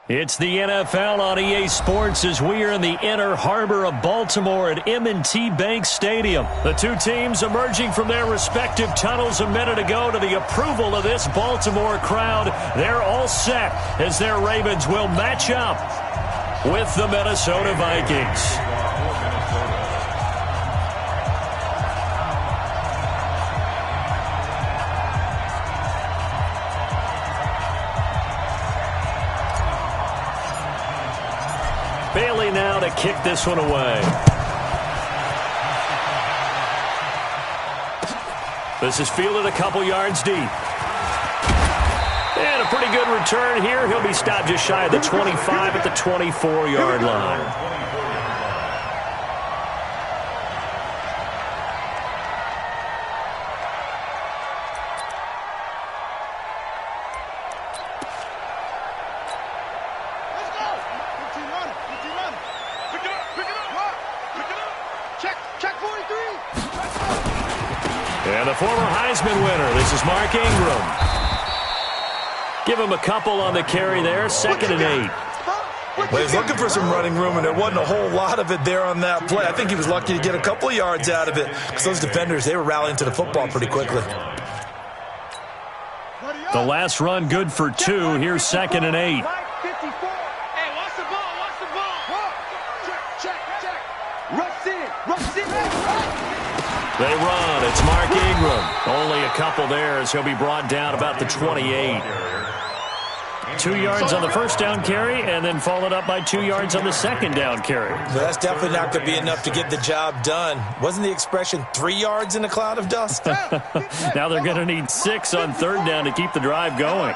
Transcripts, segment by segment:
It's the NFL on EA Sports as we are in the inner harbor of Baltimore at M&T Bank Stadium. The two teams emerging from their respective tunnels a minute ago to the approval of this Baltimore crowd. They're all set as their Ravens will match up with the Minnesota Vikings. Bailey now to kick this one away. This is fielded a couple yards deep. And a pretty good return here. He'll be stopped just shy of the 25 at the 24-yard line. And the former Heisman winner, this is Mark Ingram. Give him a couple on the carry there, 2nd and 8. Well, he's looking for some running room, and there wasn't a whole lot of it there on that play. I think he was lucky to get a couple of yards out of it because those defenders, they were rallying to the football pretty quickly. The last run good for 2. Here's 2nd and 8. They run. It's Mark Ingram. Only a couple there as he'll be brought down about the 28. 2 yards on the first down carry and then followed up by 2 yards on the second down carry. Well, that's definitely not going to be enough to get the job done. Wasn't the expression 3 yards in a cloud of dust? Now they're going to need 6 on 3rd down to keep the drive going.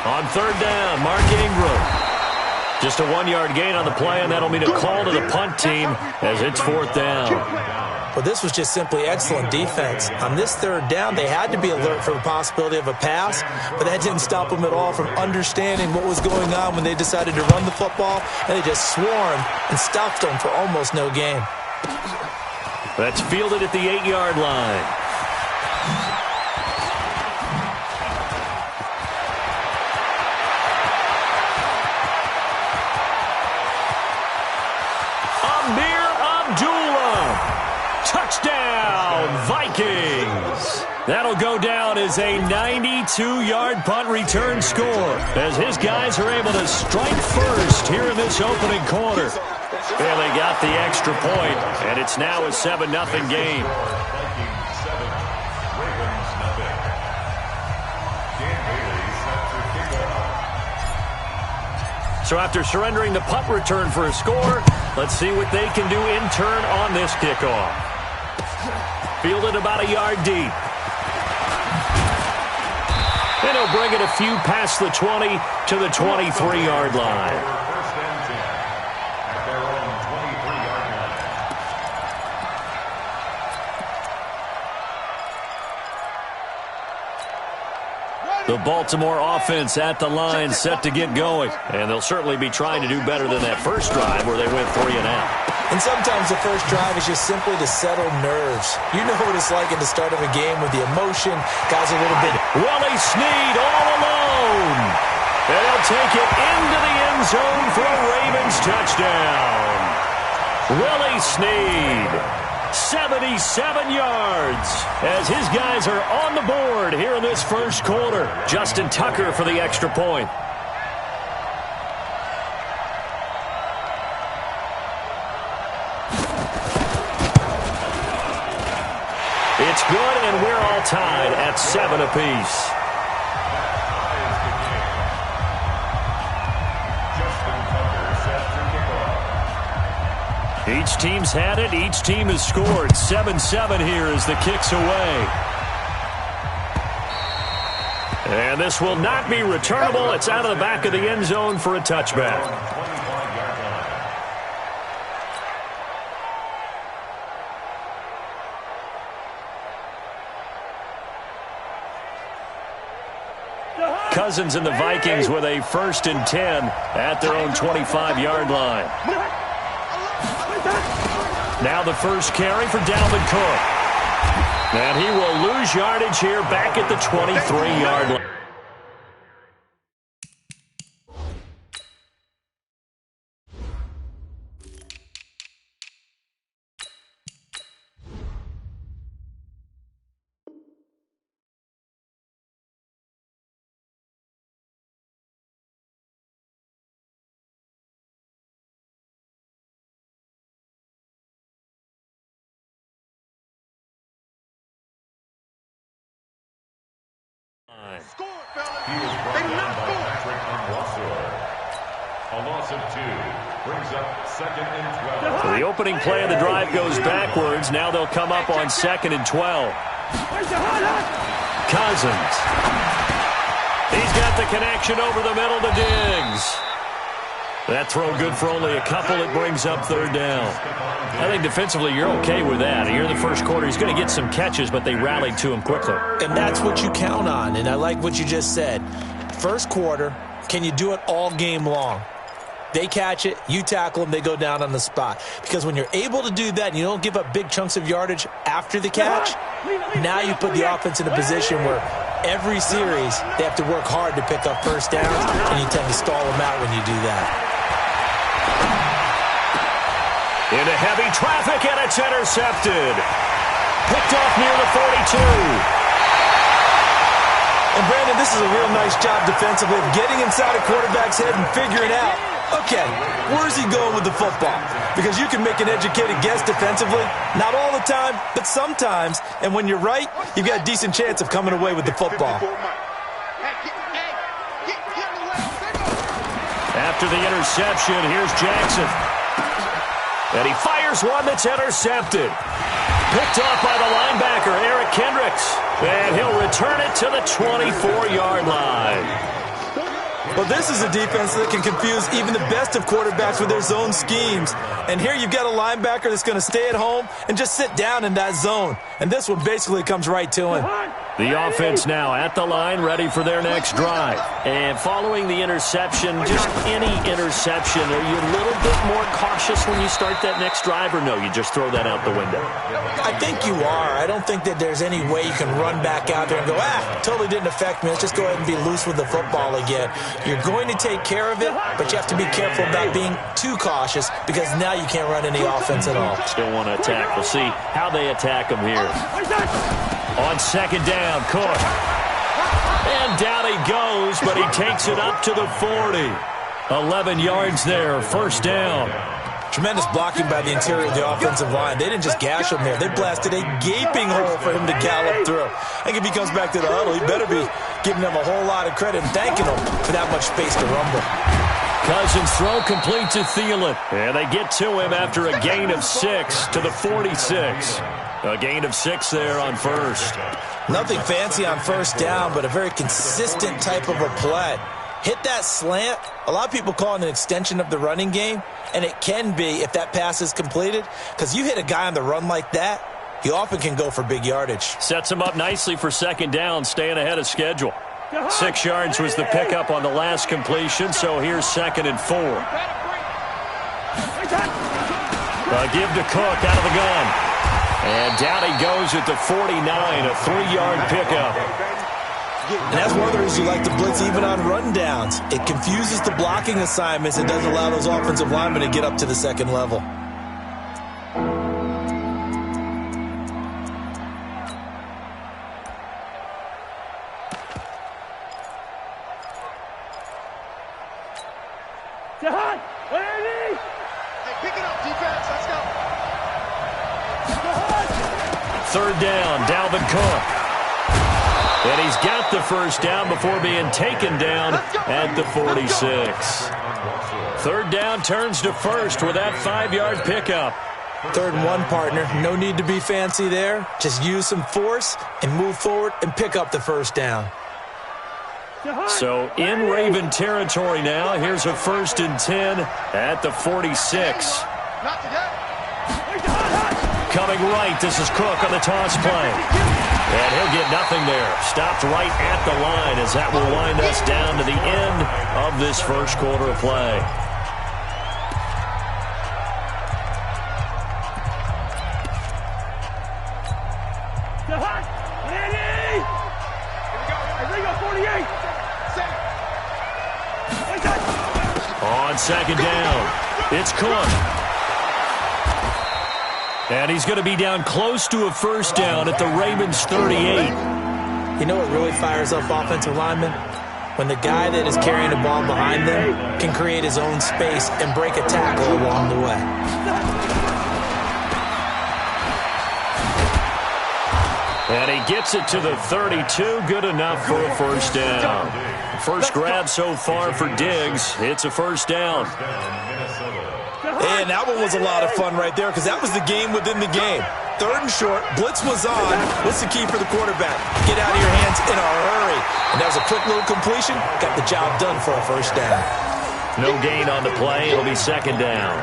On 3rd down, Mark Ingram. Just a 1-yard gain on the play, and that'll mean a call to the punt team as it's 4th down. Well, this was just simply excellent defense. On this 3rd down, they had to be alert for the possibility of a pass, but that didn't stop them at all from understanding what was going on when they decided to run the football, and they just swarmed and stopped them for almost no gain. That's fielded at the 8-yard line. Touchdown, Vikings! That'll go down as a 92-yard punt return score as his guys are able to strike first here in this opening quarter. And they got the extra point, and it's now a 7-0 game. So after surrendering the punt return for a score, let's see what they can do in turn on this kickoff. Fielded about a yard deep. And he'll bring it a few past the 20 to the 23-yard line. The Baltimore offense at the line set to get going. And they'll certainly be trying to do better than that first drive where they went 3 and out. And sometimes the first drive is just simply to settle nerves. You know what it's like at the start of a game with the emotion. Guys a little bit. Willie Snead all alone. And he'll take it into the end zone for a Ravens touchdown. Willie Snead. 77 yards as his guys are on the board here in this first quarter. Justin Tucker for the extra point. It's good, and we're all tied at 7 apiece. Each team's had it. Each team has scored. 7-7 here as the kick's away. And this will not be returnable. It's out of the back of the end zone for a touchback. Cousins and the Vikings with a 1st and 10 at their own 25-yard line. Now the first carry for Dalvin Cook. And he will lose yardage here back at the 23-yard line. Score, fellas. They did not score. A loss of 2 brings up 2nd and 12. So the opening play of the drive goes backwards. Now they'll come up on 2nd and 12. Cousins. He's got the connection over the middle to Diggs. That throw good for only a couple. It brings up 3rd down. I think defensively you're okay with that. Here in the first quarter, he's going to get some catches, but they rallied to him quickly. And that's what you count on, and I like what you just said. First quarter, can you do it all game long? They catch it, you tackle them, they go down on the spot. Because when you're able to do that and you don't give up big chunks of yardage after the catch, now you put the offense in a position where every series they have to work hard to pick up first downs, and you tend to stall them out when you do that. Into heavy traffic, and it's intercepted. Picked off near the 42. And, Brandon, this is a real nice job defensively of getting inside a quarterback's head and figuring out, okay, where's he going with the football? Because you can make an educated guess defensively. Not all the time, but sometimes. And when you're right, you've got a decent chance of coming away with the football. After the interception, here's Jackson. And he fires one that's intercepted. Picked off by the linebacker, Eric Kendricks. And he'll return it to the 24-yard line. Well, this is a defense that can confuse even the best of quarterbacks with their zone schemes. And here you've got a linebacker that's going to stay at home and just sit down in that zone. And this one basically comes right to him. The offense now at the line, ready for their next drive. And following the interception, just any interception, are you a little bit more cautious when you start that next drive, or no, you just throw that out the window? I think you are. I don't think that there's any way you can run back out there and go, totally didn't affect me. Let's just go ahead and be loose with the football again. You're going to take care of it, but you have to be careful about being too cautious because now you can't run any offense at all. Still want to attack. We'll see how they attack him here. On 2nd down, Cook. And down he goes, but he takes it up to the 40. 11 yards there, 1st down. Tremendous blocking by the interior of the offensive line. They didn't just gash him there. They blasted a gaping hole for him to gallop through. I think if he comes back to the huddle, he better be giving them a whole lot of credit and thanking them for that much space to rumble. Cousins throw complete to Thielen. And they get to him after a gain of 6 to the 46. A gain of 6 there on 1st. Nothing fancy on 1st down, but a very consistent type of a play. Hit that slant. A lot of people call it an extension of the running game, and it can be if that pass is completed, because you hit a guy on the run like that, he often can go for big yardage. Sets him up nicely for 2nd down, staying ahead of schedule. 6 yards was the pickup on the last completion, so here's 2nd and 4. Give to Cook out of the gun. And down he goes at the 49, a 3-yard pickup. And that's one of the reasons you like to blitz even on rundowns. It confuses the blocking assignments. It doesn't allow those offensive linemen to get up to the 2nd level. Pick it up, defense. Let's go. 3rd down, Dalvin Cook. And he's got the 1st down before being taken down at the 46. 3rd down turns to 1st with that 5-yard pickup. 3rd and 1, partner. No need to be fancy there. Just use some force and move forward and pick up the 1st down. So in Raven territory now. Here's a 1st and 10 at the 46. Not today. Coming right, this is Cook on the toss play. And he'll get nothing there. Stopped right at the line as that will wind us down to the end of this first quarter of play. second down. It's Cook. And he's going to be down close to a first down at the Ravens 38. You know what really fires up offensive linemen? When the guy that is carrying the ball behind them can create his own space and break a tackle along the way. And he gets it to the 32. Good enough for a first down. First grab so far for Diggs. It's a first down. And that one was a lot of fun right there because that was the game within the game. Third and short, blitz was on. What's the key for the quarterback? Get out of your hands in a hurry. And that was a quick little completion. Got the job done for a first down. No gain on the play. It'll be second down.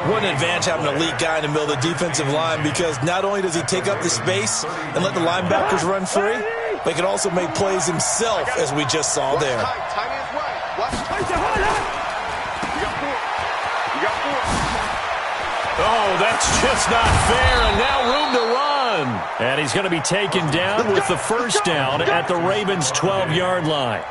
What an advantage having an elite guy in the middle of the defensive line because not only does he take up the space and let the linebackers run free, but he can also make plays himself, as we just saw there. Oh, that's just not fair, and now room to run. And he's going to be taken down with the first down at the Ravens' 12-yard line.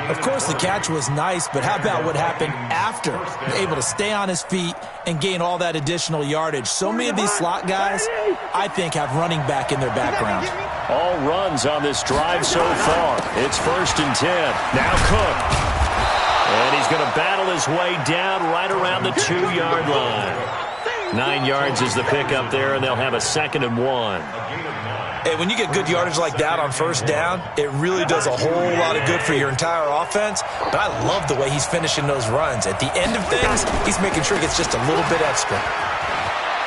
Of course, the catch was nice, but how about what happened after? Able to stay on his feet and gain all that additional yardage. So many of these slot guys, I think, have running back in their background. All runs on this drive so far. It's first and 10. Now Cook. And he's going to battle his way down right around the 2-yard line. 9 yards is the pickup there, and they'll have a second and 1. Hey, when you get good yardage like that on first down, it really does a whole lot of good for your entire offense. But I love the way he's finishing those runs. At the end of things, he's making sure he gets just a little bit extra.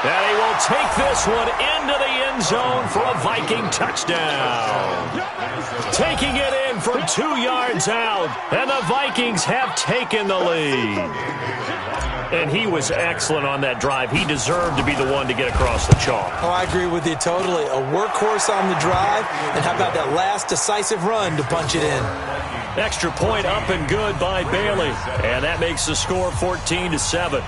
And he will take this one into the end zone for a Viking touchdown. Taking it in from 2 yards out, and the Vikings have taken the lead. And he was excellent on that drive. He deserved to be the one to get across the chalk. Oh, I agree with you totally. A workhorse on the drive, and how about that last decisive run to punch it in? Extra point up and good by Bailey. And that makes the score 14-7.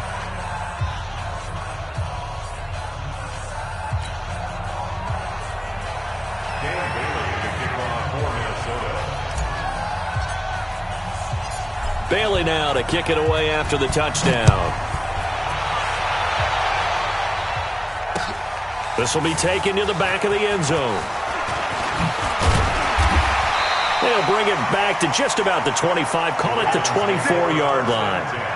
Bailey now to kick it away after the touchdown. This will be taken to the back of the end zone. They'll bring it back to just about the 25. Call it the 24-yard line.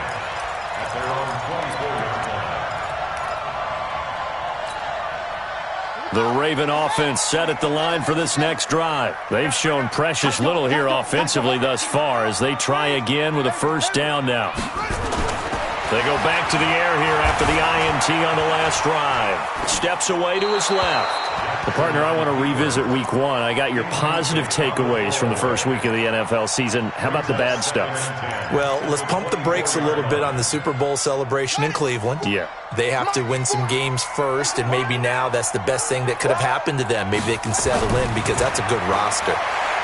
The Raven offense set at the line for this next drive. They've shown precious little here offensively thus far as they try again with a first down now. They go back to the air here after the INT on the last drive. Steps away to his left. Well, partner, I want to revisit week 1. I got your positive takeaways from the first week of the NFL season. How about the bad stuff? Well, let's pump the brakes a little bit on the Super Bowl celebration in Cleveland. Yeah. They have to win some games first, and maybe now that's the best thing that could have happened to them. Maybe they can settle in because that's a good roster.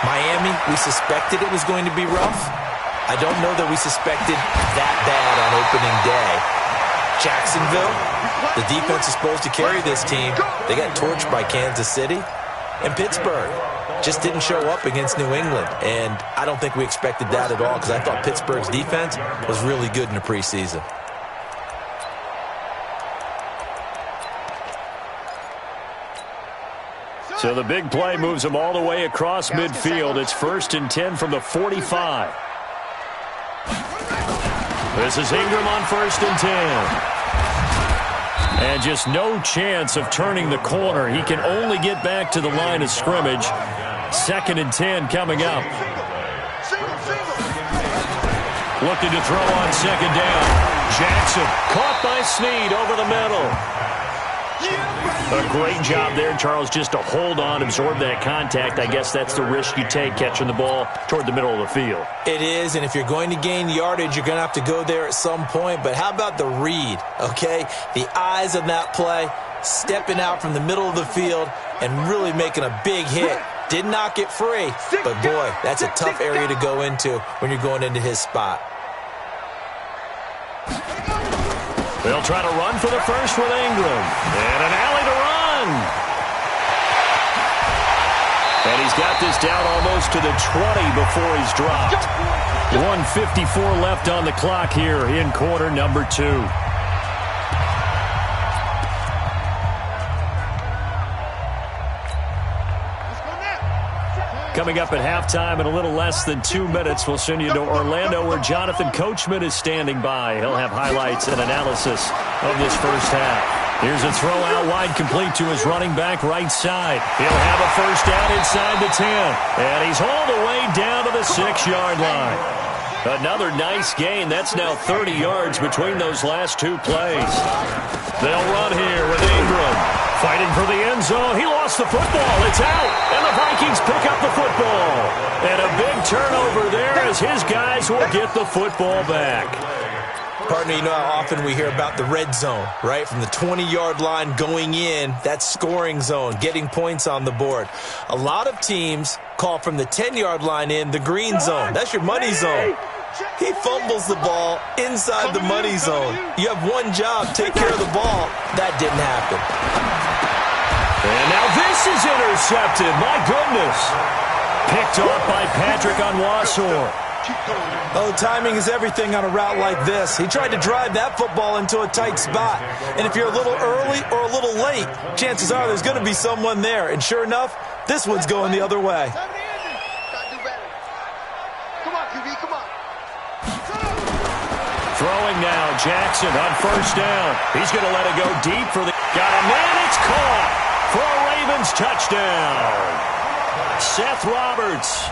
Miami, we suspected it was going to be rough. I don't know that we suspected that bad on opening day. Jacksonville, the defense is supposed to carry this team. They got torched by Kansas City. And Pittsburgh just didn't show up against New England. And I don't think we expected that at all because I thought Pittsburgh's defense was really good in the preseason. So the big play moves them all the way across midfield. It's first and 10 from the 45. This is Ingram on first and 10. And just no chance of turning the corner. He can only get back to the line of scrimmage. Second and 10 coming up. Looking to throw on second down. Jackson caught by Snead over the middle. A great job there, Charles, just to hold on, absorb that contact. I guess that's the risk you take catching the ball toward the middle of the field. It is, and if you're going to gain yardage, you're going to have to go there at some point. But how about the read, okay? The eyes of that play, stepping out from the middle of the field and really making a big hit. Did not get free, but boy, that's a tough area to go into when you're going into his spot. They'll try to run for the first with Ingram. And an alley to run. And he's got this down almost to the 20 before he's dropped. 1:54 left on the clock here in quarter number 2. Coming up at halftime in a little less than 2 minutes, we'll send you to Orlando where Jonathan Coachman is standing by. He'll have highlights and analysis of this first half. Here's a throw out wide complete to his running back right side. He'll have a first down inside the 10. And he's all the way down to the 6-yard line. Another nice gain. That's now 30 yards between those last 2 plays. They'll run here with Ingram. Fighting for the end zone. He lost the football. It's out. And the Vikings pick up the football. And a big turnover there as his guys will get the football back. Partner, you know how often we hear about the red zone, right? From the 20-yard line going in, that's scoring zone, getting points on the board. A lot of teams call from the 10-yard line in the green zone. That's your money zone. He fumbles the ball inside the money zone. You have one job, take care of the ball. That didn't happen. And now this is intercepted. My goodness. Picked off by Patrick Onwuasor. Oh, timing is everything on a route like this. He tried to drive that football into a tight spot. And if you're a little early or a little late, chances are there's going to be someone there. And sure enough, this one's going the other way. Throwing now, Jackson on first down. He's going to let it go deep for the... Got a man, it's caught for a Ravens touchdown. Seth Roberts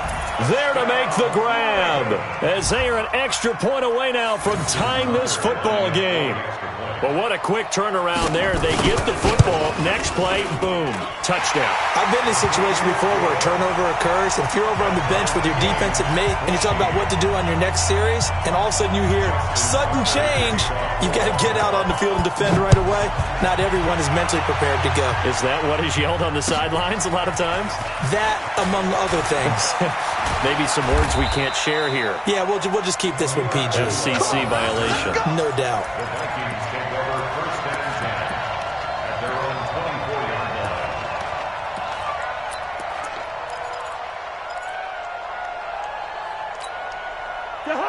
there to make the grab as they are an extra point away now from tying this football game. But what a quick turnaround there. They get the football. Next play, boom, touchdown. I've been in a situation before where a turnover occurs, and if you're over on the bench with your defensive mate and you talk about what to do on your next series, and all of a sudden you hear sudden change, you've got to get out on the field and defend right away. Not everyone is mentally prepared to go. Is that what is yelled on the sidelines a lot of times? That, among other things. Maybe some words we can't share here. Yeah, we'll just keep this one PG. FCC violation. No doubt.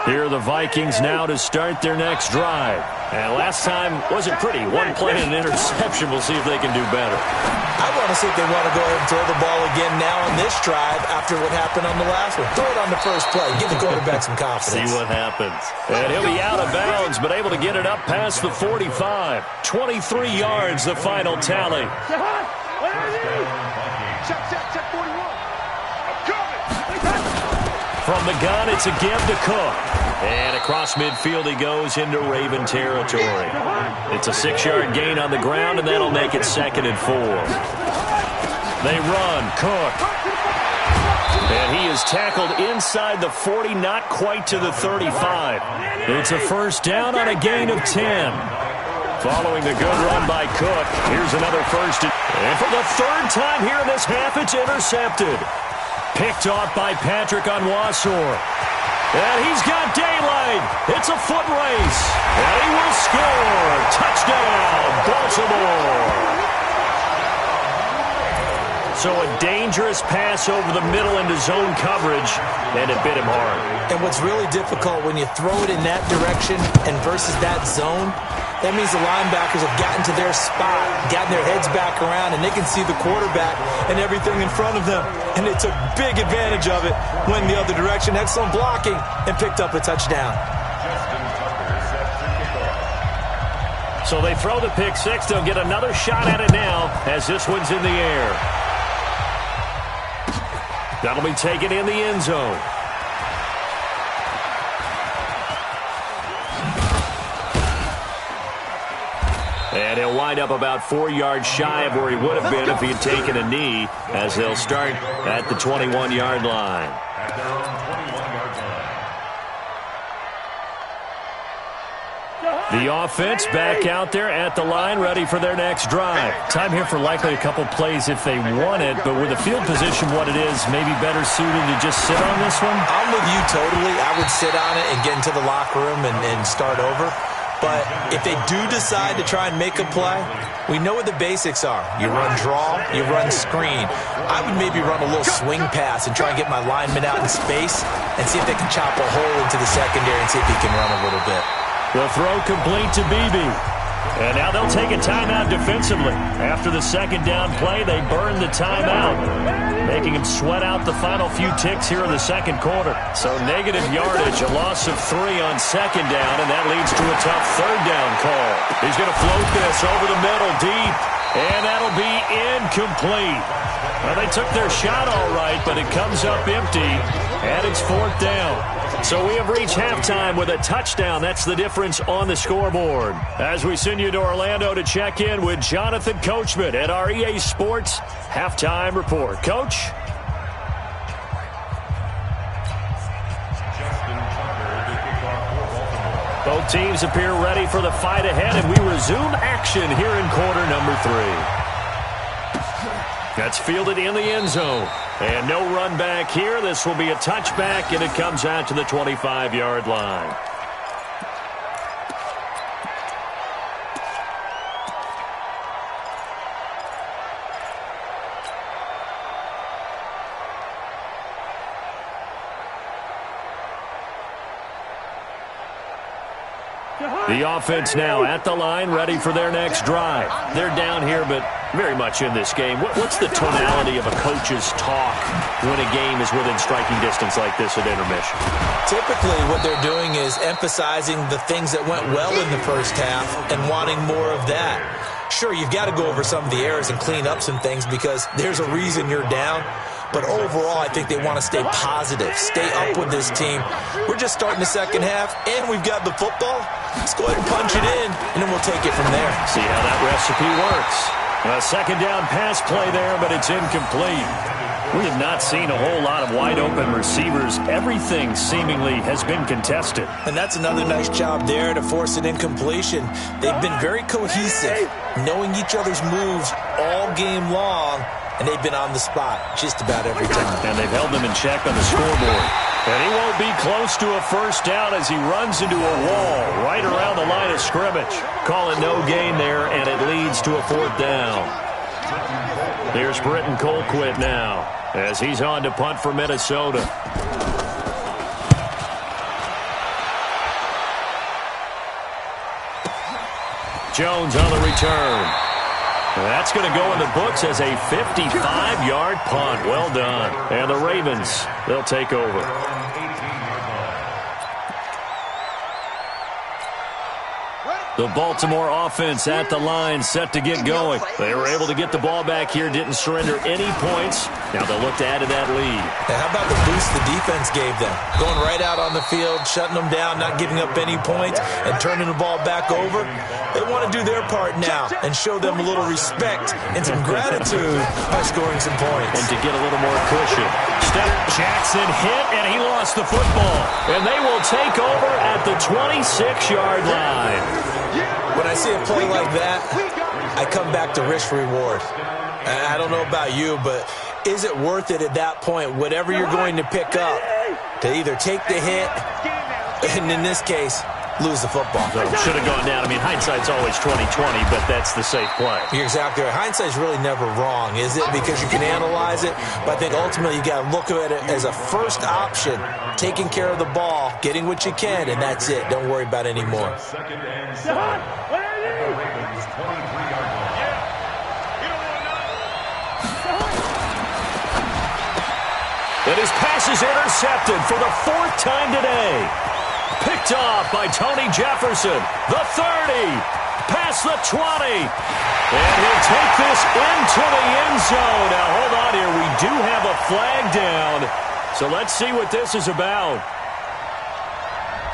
Here are the Vikings now to start their next drive. And last time wasn't pretty. One play and an interception. We'll see if they can do better. I want to see if they want to go ahead and throw the ball again now on this drive after what happened on the last one. Throw it on the first play. Give the quarterback some confidence. See what happens. And he'll be out of bounds, but able to get it up past the 45. 23 yards, the final tally. From the gun, it's a give to Cook. And across midfield he goes into Raven territory. It's a 6-yard gain on the ground, and that'll make it 2nd and 4. They run. Cook. And he is tackled inside the 40, not quite to the 35. It's a first down on a gain of 10. Following the good run by Cook, here's another first. And for the 3rd time here in this half, it's intercepted. Picked off by Patrick Onwuasor. And he's got daylight. It's a foot race. And he will score. Touchdown, Baltimore. So a dangerous pass over the middle into zone coverage, and it bit him hard. And what's really difficult when you throw it in that direction and versus that zone, that means the linebackers have gotten to their spot, gotten their heads back around, and they can see the quarterback and everything in front of them. And they took big advantage of it, went the other direction, excellent blocking, and picked up a touchdown. So they throw the pick six. They'll get another shot at it now as this one's in the air. That'll be taken in the end zone. And he'll wind up about 4 yards shy of where he would have been if he had taken a knee, as they'll start at the 21-yard line. At their own 21-yard line. The offense back out there at the line, ready for their next drive. Time here for likely a couple plays if they want it, but with the field position what it is, maybe better suited to just sit on this one? I'm with you totally. I would sit on it and get into the locker room and start over. But if they do decide to try and make a play, we know what the basics are. You run draw, you run screen. I would maybe run a little swing pass and try and get my lineman out in space and see if they can chop a hole into the secondary and see if he can run a little bit. The throw complete to Beebe. And now they'll take a timeout defensively. After the second down play, they burn the timeout, making him sweat out the final few ticks here in the second quarter. So negative yardage, a loss of 3 on second down, and that leads to a tough third down call. He's going to float this over the middle deep, and that'll be incomplete. Well, they took their shot all right, but it comes up empty, and it's fourth down. So we have reached halftime with a touchdown. That's the difference on the scoreboard. As we send you to Orlando to check in with Jonathan Coachman at our EA Sports Halftime Report. Coach? Both teams appear ready for the fight ahead, and we resume action here in quarter number 3. That's fielded in the end zone. And no run back here. This will be a touchback, and it comes out to the 25-yard line. The offense now at the line, ready for their next drive. They're down here, but very much in this game. What's the tonality of a coach's talk when a game is within striking distance like this at intermission? Typically, what they're doing is emphasizing the things that went well in the first half and wanting more of that. Sure, you've got to go over some of the errors and clean up some things because there's a reason you're down. But overall, I think they want to stay positive, stay up with this team. We're just starting the second half, and we've got the football. Let's go ahead and punch it in, and then we'll take it from there. See how that recipe works. A second down pass play there, but it's incomplete. We have not seen a whole lot of wide-open receivers. Everything seemingly has been contested. And that's another nice job there to force an incompletion. They've been very cohesive, knowing each other's moves all game long, and they've been on the spot just about every time. And they've held them in check on the scoreboard. And he won't be close to a first down as he runs into a wall right around the line of scrimmage. Call it no gain there, and it leads to a fourth down. Here's Britton Colquitt now as he's on to punt for Minnesota. Jones on the return. That's going to go in the books as a 55-yard punt. Well done. And the Ravens, they'll take over. The Baltimore offense at the line, set to get going. They were able to get the ball back here, didn't surrender any points. Now they'll look to add to that lead. Now how about the boost the defense gave them? Going right out on the field, shutting them down, not giving up any points, and turning the ball back over. They want to do their part now and show them a little respect and some gratitude by scoring some points. And to get a little more cushion. Step Jackson hit, and he lost the football. And they will take over at the 26-yard line. When I see a play like that, I come back to risk-reward. I don't know about you, but is it worth it at that point, whatever you're going to pick up, to either take the hit, and in this case, lose the football? So should have gone down. I mean, hindsight's always 20/20, but that's the safe play. You're exactly right. Hindsight's really never wrong, is it? Because you can analyze it, but I think ultimately you got to look at it as a first option, taking care of the ball, getting what you can, and that's it. Don't worry about any more. Second and 7 at the Ravens' 23-yard line. And his pass is intercepted for the fourth time today. Picked off by Tony Jefferson. The 30. Past the 20. And he'll take this into the end zone. Now, hold on here. We do have a flag down. So let's see what this is about.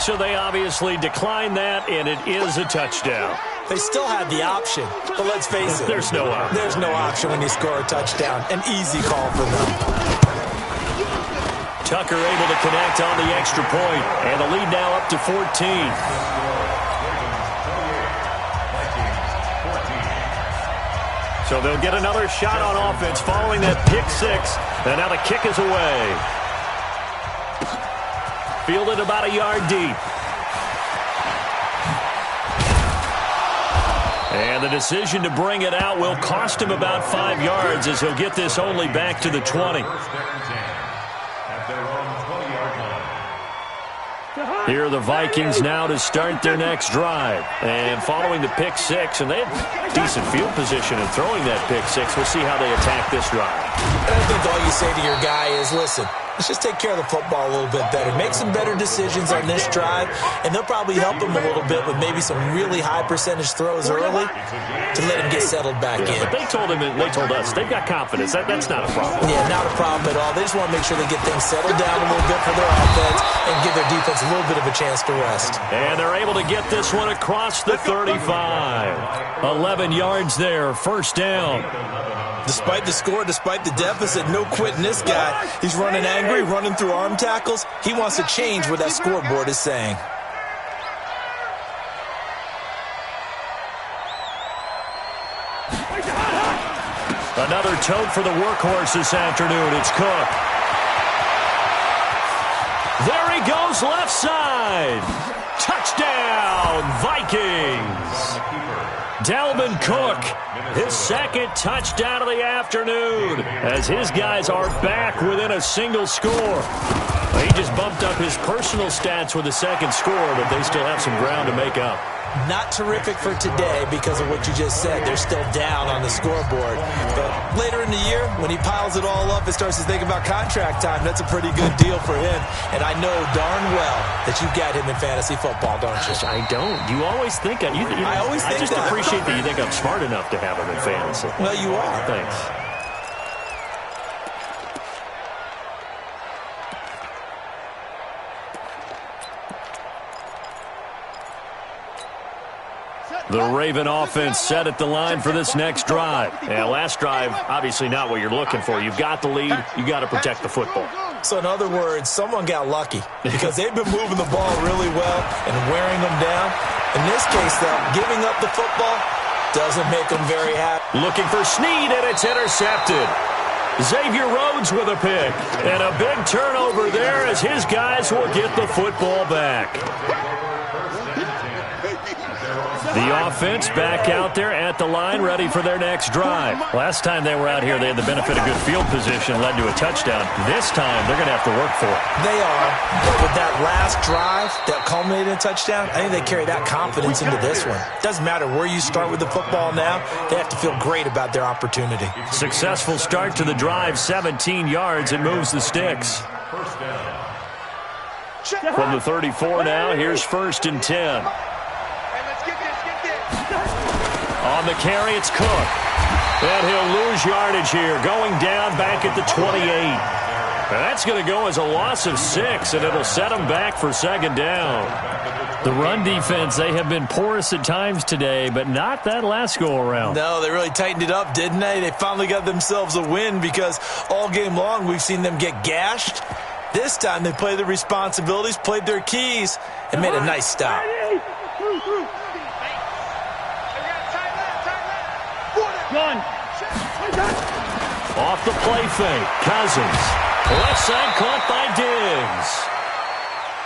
So they obviously declined that, and it is a touchdown. They still had the option, but let's face it. There's no option. There's no option when you score a touchdown. An easy call for them. Tucker able to connect on the extra point, and the lead now up to 14. So they'll get another shot on offense following that pick six, and now the kick is away. Fielded about a yard deep. And the decision to bring it out will cost him about 5 yards as he'll get this only back to the 20. Here are the Vikings now to start their next drive. And following the pick six, and they had decent field position in throwing that pick six, we'll see how they attack this drive. And I think all you say to your guy is, listen, let's just take care of the football a little bit better. Make some better decisions on this drive, and they'll probably help him a little bit with maybe some really high percentage throws early to let him get settled back in. But they told us, they've got confidence. That's not a problem. Yeah, not a problem at all. They just want to make sure they get things settled down a little bit for their offense and give their defense a little bit of a chance to rest. And they're able to get this one across the 35. 11 yards there, first down. Despite the score, despite the deficit, no quitting this guy. He's running angry, running through arm tackles. He wants to change what that scoreboard is saying. Another tote for the workhorse this afternoon. It's Cook. There he goes, left side. Touchdown, Vikings. Dalvin Cook, his second touchdown of the afternoon, as his guys are back within a single score. He just bumped up his personal stats with a second score, but they still have some ground to make up. Not terrific for today because of what you just said. They're still down on the scoreboard. But later in the year, when he piles it all up and starts to think about contract time, that's a pretty good deal for him. And I know darn well that you've got him in fantasy football, don't you? I don't. You always think I just appreciate that you think I'm smart enough to have him in fantasy. Well, you are. Thanks. The Raven offense set at the line for this next drive. And last drive, obviously not what you're looking for. You've got the lead. You got to protect the football. So in other words, someone got lucky because they've been moving the ball really well and wearing them down. In this case, though, giving up the football doesn't make them very happy. Looking for Snead, and it's intercepted. Xavier Rhodes with a pick. And a big turnover there as his guys will get the football back. The offense back out there at the line, ready for their next drive. Last time they were out here, they had the benefit of good field position, led to a touchdown. This time, they're going to have to work for it. They are. But with that last drive that culminated in a touchdown, I think they carry that confidence into this one. Doesn't matter where you start with the football now. They have to feel great about their opportunity. Successful start to the drive, 17 yards. It moves the sticks. From the 34 now, here's 1st and 10. On the carry, it's Cook. And he'll lose yardage here, going down back at the 28. And that's going to go as a loss of 6, and it'll set them back for 2nd down. The run defense, they have been porous at times today, but not that last go-around. No, they really tightened it up, didn't they? They finally got themselves a win because all game long we've seen them get gashed. This time they played their responsibilities, played their keys, and made a nice stop. Off the play fake, Cousins. Left side caught by Diggs.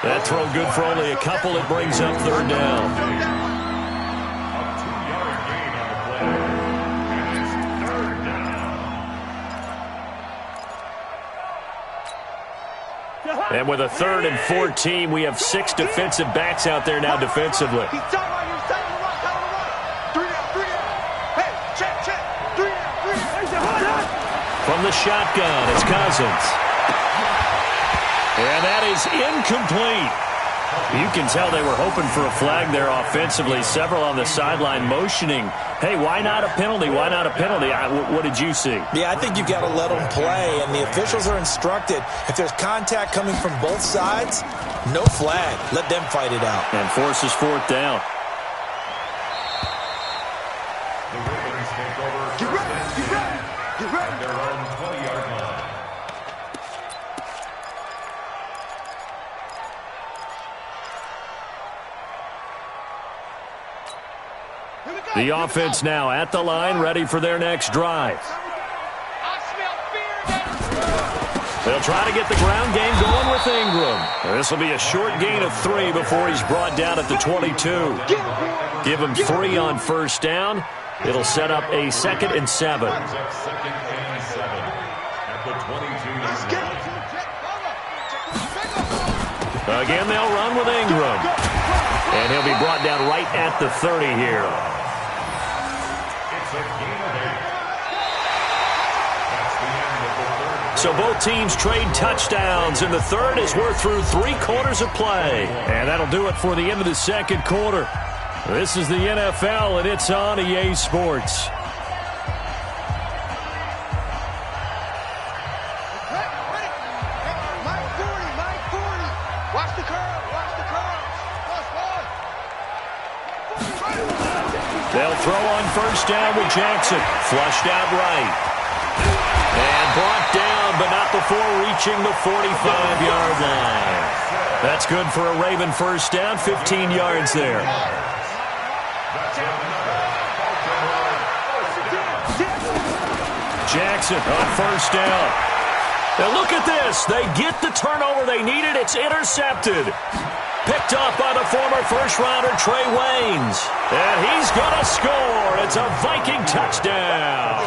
That throw good for only a couple. It brings up 3rd down. A 2-yard gain on the play. And it's 3rd down. And with a 3rd and 14, we have 6 defensive backs out there now defensively. From the shotgun, it's Cousins. And that is incomplete. You can tell they were hoping for a flag there offensively. Several on the sideline motioning, hey, why not a penalty? Why not a penalty? What did you see? Yeah, I think you've got to let them play, and the officials are instructed. If there's contact coming from both sides, no flag. Let them fight it out. And forces 4th down. The Ravens take over. Get ready. On their own 20-yard line. The offense now at the line, ready for their next drive. They'll try to get the ground game going with Ingram. This will be a short gain of 3 before he's brought down at the 22. Give him 3 on first down. It'll set up a 2nd and 7. Again, they'll run with Ingram. And he'll be brought down right at the 30 here. So both teams trade touchdowns, and the third as we're through 3 quarters of play. And that'll do it for the end of the second quarter. This is the NFL, and it's on EA Sports. They'll throw on first down with Jackson. Flushed out right. And brought down, but not before reaching the 45-yard line. That's good for a Raven first down, 15 yards there. Jackson on first down. Now look at this. They get the turnover they needed. It's intercepted. Picked off by the former first-rounder Trey Waynes. And he's going to score. It's a Viking touchdown.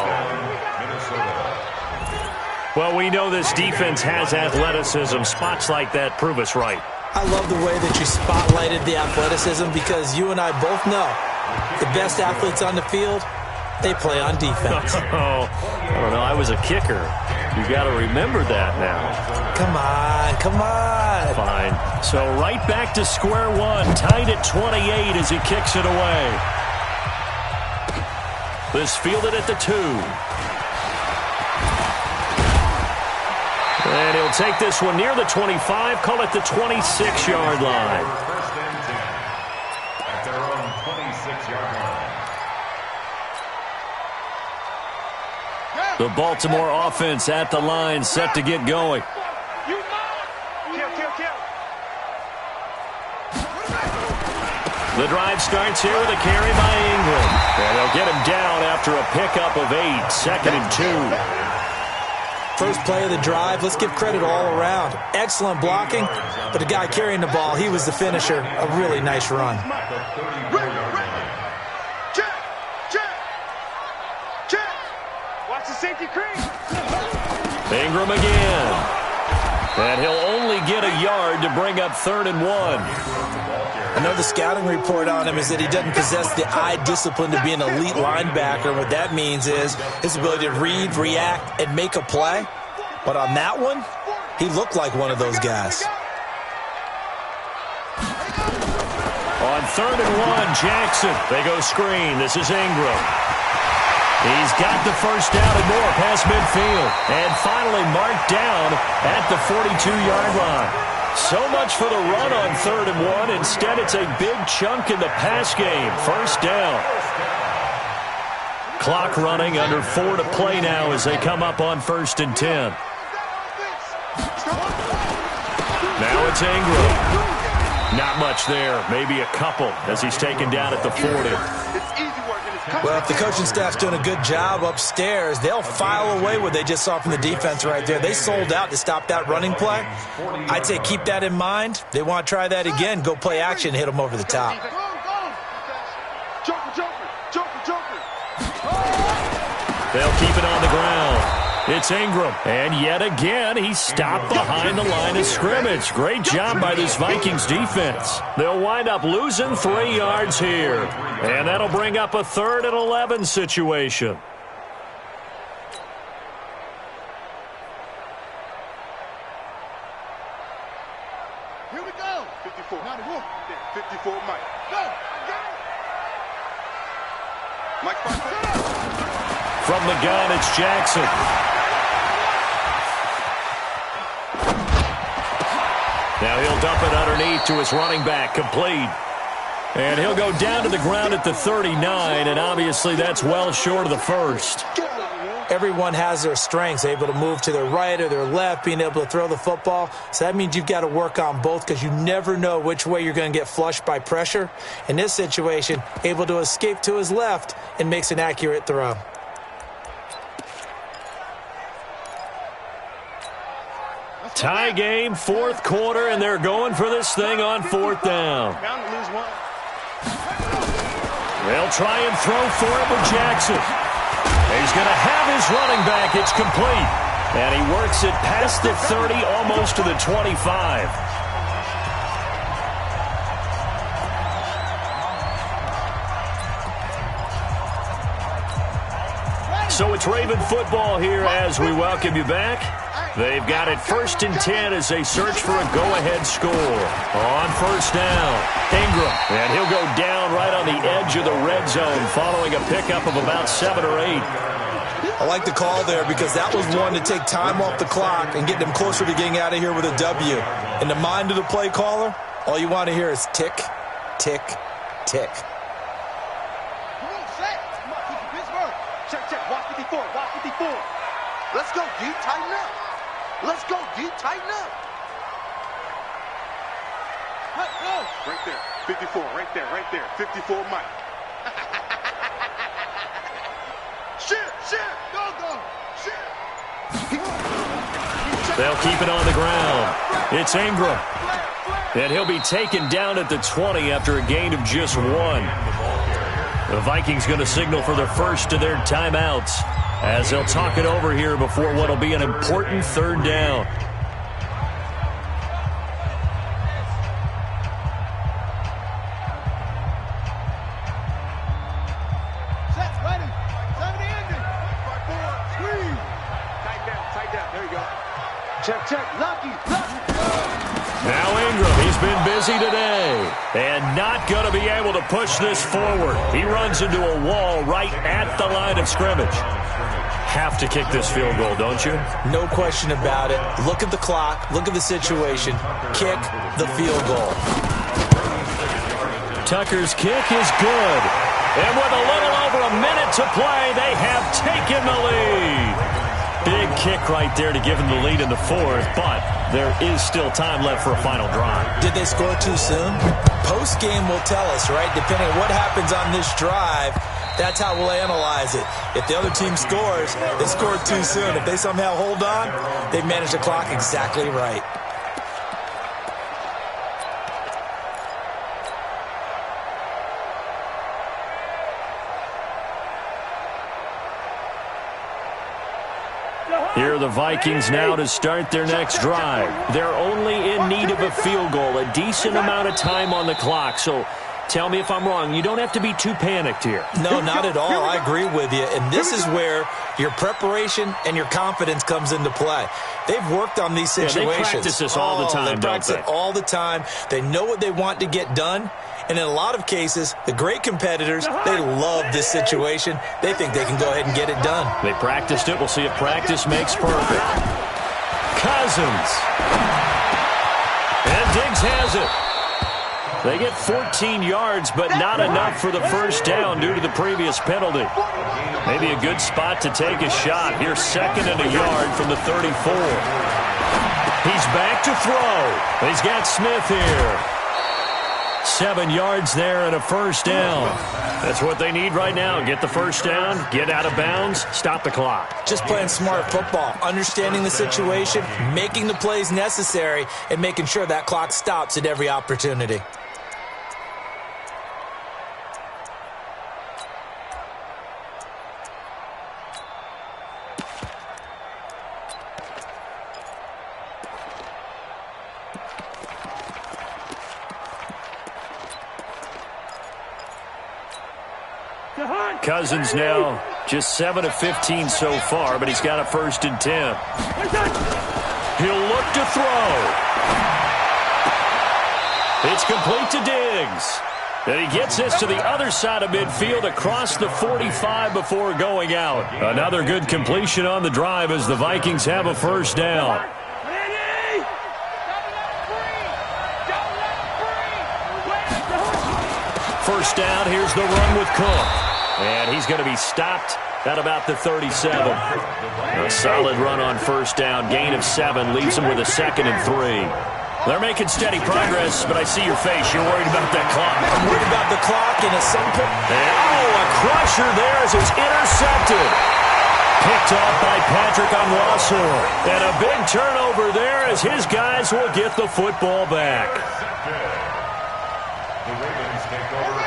Well, we know this defense has athleticism. Spots like that prove us right. I love the way that you spotlighted the athleticism because you and I both know the best athletes on the field, they play on defense. Oh, I don't know. I was a kicker. You got to remember that now. Come on, come on. Fine. So right back to square one, tied at 28 as he kicks it away. This fielded at the 2. And he'll take this one near the 25, call it the 26-yard line. First and 10 at their own 26-yard line. The Baltimore offense at the line, set to get going. The drive starts here with a carry by Ingram. And they'll get him down after a pickup of 8, 2nd and 2. First play of the drive, let's give credit all around. Excellent blocking, but the guy carrying the ball, he was the finisher. A really nice run. Watch the safety crease. Ingram again. And he'll only get a yard to bring up 3rd and 1. I know the scouting report on him is that he doesn't possess the eye discipline to be an elite linebacker. What that means is his ability to read, react, and make a play. But on that one, he looked like one of those guys. On 3rd and 1, Jackson. They go screen. This is Ingram. He's got the first down and more past midfield. And finally marked down at the 42-yard line. So much for the run on 3rd and 1. Instead, it's a big chunk in the pass game. First down. Clock running, under 4 to play now as they come up on 1st and 10. Now it's Ingram. Not much there. Maybe a couple as he's taken down at the 40. Well, if the coaching staff's doing a good job upstairs, they'll file away what they just saw from the defense right there. They sold out to stop that running play. I'd say keep that in mind. They want to try that again, go play action, hit them over the top. They'll keep it on the ground. It's Ingram. And yet again, he stopped behind the line of scrimmage. Great job by this Vikings defense. They'll wind up losing 3 yards here. And that'll bring up a 3rd and 11 situation. Here we go. 54. 54, Mike. Go. Mike, from the gun, it's Jackson. Now he'll dump it underneath to his running back, complete. And he'll go down to the ground at the 39, and obviously that's well short of the first. Everyone has their strengths, able to move to their right or their left, being able to throw the football. So that means you've got to work on both because you never know which way you're going to get flushed by pressure. In this situation, able to escape to his left and makes an accurate throw. Tie game, fourth quarter, and they're going for this thing on fourth down. Bound to lose one. They'll try and throw for it with Jackson. He's going to have his running back. It's complete. And he works it past the 30, almost to the 25. So it's Raven football here as we welcome you back. They've got it 1st and 10 as they search for a go-ahead score. On first down, Ingram. And he'll go down right on the edge of the red zone following a pickup of about 7 or 8. I like the call there because that was one to take time off the clock and get them closer to getting out of here with a W. In the mind of the play caller, all you want to hear is tick, tick, tick. Check. Watch 54. Let's go, D. Tighten up. Let's go, D. Tighten up. Let's go. Right there. 54. Right there. 54, Mike. Shit. Go. Shit. They'll keep it on the ground. It's Ingram. And he'll be taken down at the 20 after a gain of just 1. The Vikings going to signal for their first of their timeouts as they'll talk it over here before what will be an important third down. Set, ready. Time to end it. 5-4. Squeeze. Tight down. There you go. Check. Lucky. Now Ingram, he's been busy today and not going to be able to push this forward. He runs into a wall right at the line of scrimmage. Have to kick this field goal, don't you? No question about it. Look at the clock. Look at the situation. Kick the field goal. Tucker's kick is good. And with a little over a minute to play, they have taken the lead. Big kick right there to give them the lead in the fourth, but there is still time left for a final drive. Did they score too soon? Post-game will tell us, right? Depending on what happens on this drive, that's how we'll analyze it. If the other team scores, they scored too soon. If they somehow hold on, they managed the clock exactly right. Here are the Vikings now to start their next drive. They're only in need of a field goal, a decent amount of time on the clock. So tell me if I'm wrong. You don't have to be too panicked here. No, not at all. I agree with you. And this is where your preparation and your confidence comes into play. They've worked on these situations. Yeah, they practice this all the time, They practice it all the time. They know what they want to get done. And in a lot of cases, the great competitors, they love this situation. They think they can go ahead and get it done. They practiced it. We'll see if practice makes perfect. Cousins. And Diggs has it. They get 14 yards, but not enough for the first down due to the previous penalty. Maybe a good spot to take a shot. Here's 2nd and a yard from the 34. He's back to throw. He's got Smith here. 7 yards there and a first down. That's what they need right now. Get the first down, get out of bounds, stop the clock. Just playing smart football, understanding the situation, making the plays necessary, and making sure that clock stops at every opportunity. Cousins now just 7 of 15 so far, but he's got a 1st and 10. He'll look to throw. It's complete to Diggs. And he gets this to the other side of midfield across the 45 before going out. Another good completion on the drive as the Vikings have a first down. First down, here's the run with Cook. And he's going to be stopped at about the 37. A solid run on first down. Gain of 7 leaves him with a 2nd and 3. They're making steady progress, but I see your face. You're worried about that clock. I'm worried about the clock, and at some point... A crusher there as it's intercepted. Picked off by Patrick Onwuasor. And a big turnover there as his guys will get the football back.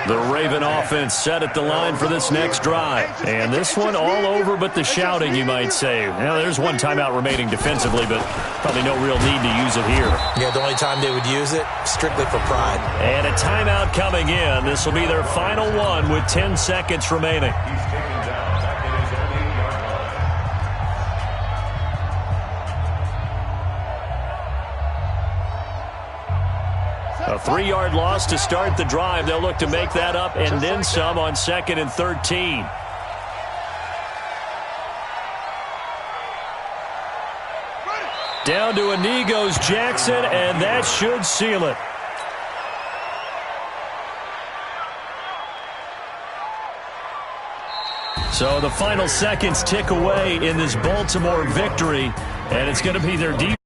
The Raven offense set at the line for this next drive. And this one all over but the shouting, you might say. Well, there's one timeout remaining defensively, but probably no real need to use it here. Yeah, the only time they would use it, strictly for pride. And a timeout coming in. This will be their final one with 10 seconds remaining. He's taken down back in his own 8-yard line. A 3-yard loss to start the drive. They'll look to make that up and then some on 2nd and 13. Down to a knee goes Jackson, and that should seal it. So the final seconds tick away in this Baltimore victory, and it's going to be their defense.